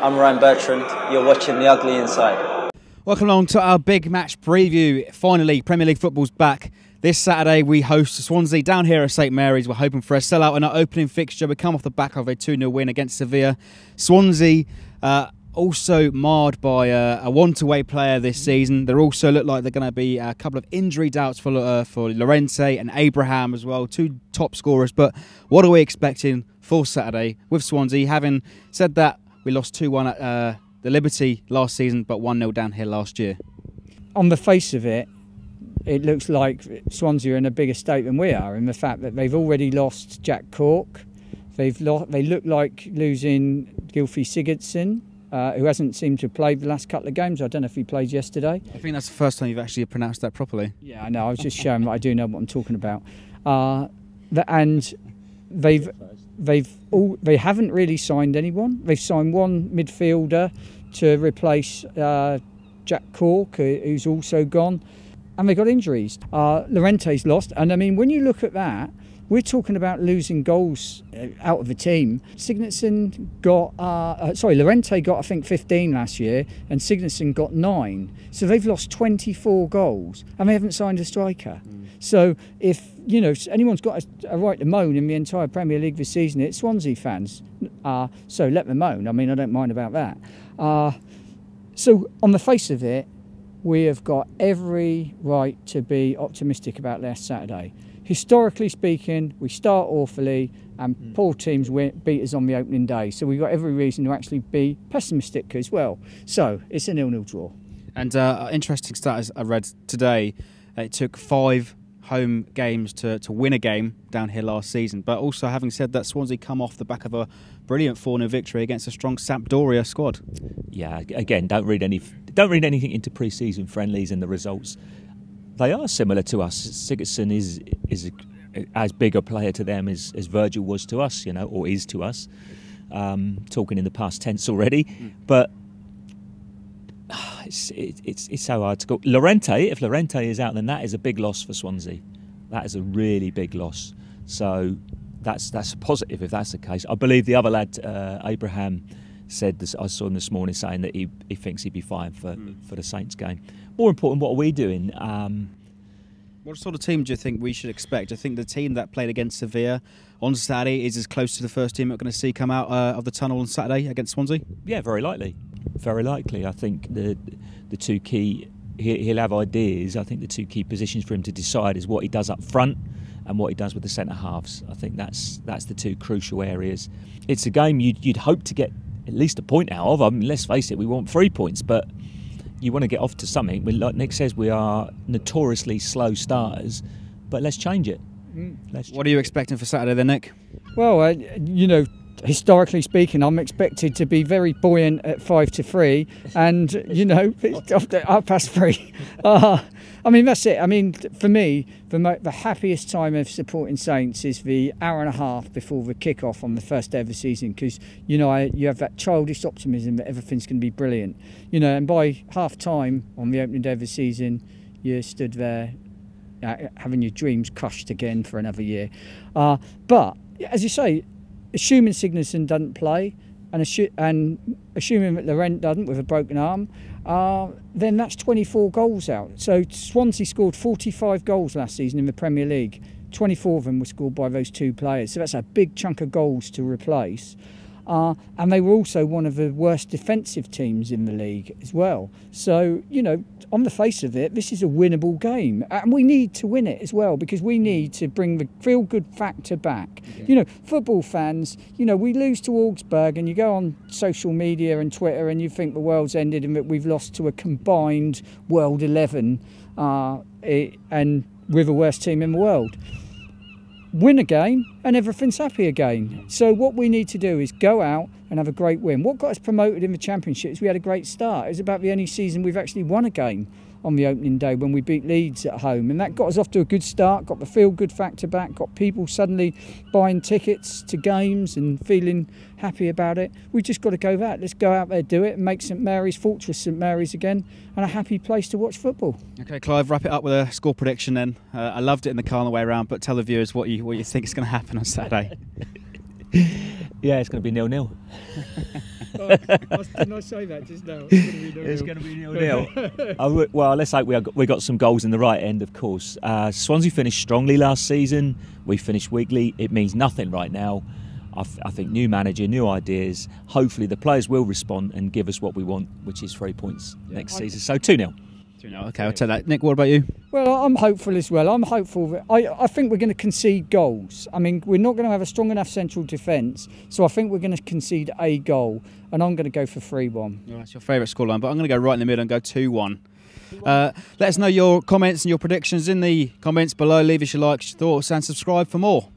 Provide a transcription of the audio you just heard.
I'm Ryan Bertrand. You're watching The Ugly Inside. Welcome along to our big match preview. Finally, Premier League football's back. This Saturday, we host Swansea down here at St Mary's. We're hoping for a sellout in our opening fixture. We come off the back of a 2-0 win against Sevilla. Swansea also marred by a one-to-away player this season. They also look like they're going to be a couple of injury doubts for Llorente and Abraham as well, two top scorers. But what are we expecting for Saturday with Swansea? Having said that, we lost 2-1 at the Liberty last season, but 1-0 down here last year. On the face of it, it looks like Swansea are in a bigger state than we are, in the fact that they've already lost Jack Cork. They look like losing Gylfi Sigurdsson, who hasn't seemed to have played the last couple of games. I don't know if he played yesterday. I think that's the first time you've actually pronounced that properly. Yeah, I know. I was just showing that I do know what I'm talking about. And they haven't really signed anyone. They've signed one midfielder to replace Jack Cork, who's also gone. And they got injuries. Llorente's lost. And I mean, when you look at that, we're talking about losing goals out of the team. Llorente got, I think, 15 last year, and Sigurdsson got 9. So they've lost 24 goals, and they haven't signed a striker. So if anyone's got a right to moan in the entire Premier League this season, it's Swansea fans. So let them moan. I mean, I don't mind about that. So on the face of it, we have got every right to be optimistic about last Saturday. Historically speaking, we start awfully and poor teams beat us on the opening day. So we've got every reason to actually be pessimistic as well. So it's a 0-0 draw. And interesting stat as I read today, it took 5 home games to win a game down here last season. But also, having said that, Swansea come off the back of a brilliant 4-0 victory against a strong Sampdoria squad. Yeah, again, don't read anything into pre-season friendlies and the results. They are similar to us. Sigurdsson is as big a player to them as Virgil was to us, or is to us. Talking in the past tense already, but it's so hard to go. If Llorente is out, then that is a big loss for Swansea. That is a really big loss. So that's a positive if that's the case. I believe the other lad, Abraham, said this. I saw him this morning saying that he thinks he'd be fine for the Saints game. More important, what are we doing? What sort of team do you think we should expect? I think the team that played against Sevilla on Saturday is as close to the first team we're going to see come out of the tunnel on Saturday against Swansea? Yeah, very likely. Very likely. I think the two key, he'll have ideas. I think the two key positions for him to decide is what he does up front and what he does with the centre halves. I think that's the two crucial areas. It's a game you'd hope to get at least a point out of. I mean, let's face it, we want 3 points, but you want to get off to something. Like Nick says, we are notoriously slow starters, but let's change it. What are you expecting for Saturday then, Nick? Well, historically speaking, I'm expected to be very buoyant at 5-3, and up past 3. I mean, that's it. I mean, for me, the happiest time of supporting Saints is the hour and a half before the kick-off on the first day of the season, because you have that childish optimism that everything's going to be brilliant. And by half-time on the opening day of the season, you're stood there having your dreams crushed again for another year. But as you say, assuming Sigurdsson doesn't play and assuming that Llorente doesn't with a broken arm, then that's 24 goals out. So Swansea scored 45 goals last season in the Premier League. 24 of them were scored by those two players. So that's a big chunk of goals to replace. And they were also one of the worst defensive teams in the league as well. So, on the face of it, this is a winnable game. And we need to win it as well, because we need to bring the feel-good factor back. Yeah. Football fans, we lose to Augsburg and you go on social media and Twitter and you think the world's ended and that we've lost to a combined World 11 and we're the worst team in the world. Win a game and everything's happy again. So what we need to do is go out and have a great win. What got us promoted in the Championship is we had a great start. It was about the only season we've actually won a game on the opening day when we beat Leeds at home, and that got us off to a good start, got the feel-good factor back, got people suddenly buying tickets to games and feeling happy about it. We've just got to go that. Let's go out there, do it, and make St Mary's Fortress St Mary's again, and a happy place to watch football. Okay, Clive, wrap it up with a score prediction then. I loved it in the car on the way around, but tell the viewers what you think is going to happen on Saturday. Yeah, it's going to be 0-0. Didn't I say that just now? It's going to be 0-0. Well, let's hope we got some goals in the right end, of course. Swansea finished strongly last season. We finished weakly. It means nothing right now. I think new manager, new ideas. Hopefully the players will respond and give us what we want, which is 3 points next season. So 2-0. Okay, I'll take that. Nick, what about you? Well, I'm hopeful as well. I'm hopeful that I think we're going to concede goals. I mean, we're not going to have a strong enough central defence, so I think we're going to concede a goal, and I'm going to go for 3-1. Well, that's your favourite scoreline, but I'm going to go right in the middle and go 2-1. Let us know your comments and your predictions in the comments below. Leave us your likes, your thoughts, and subscribe for more.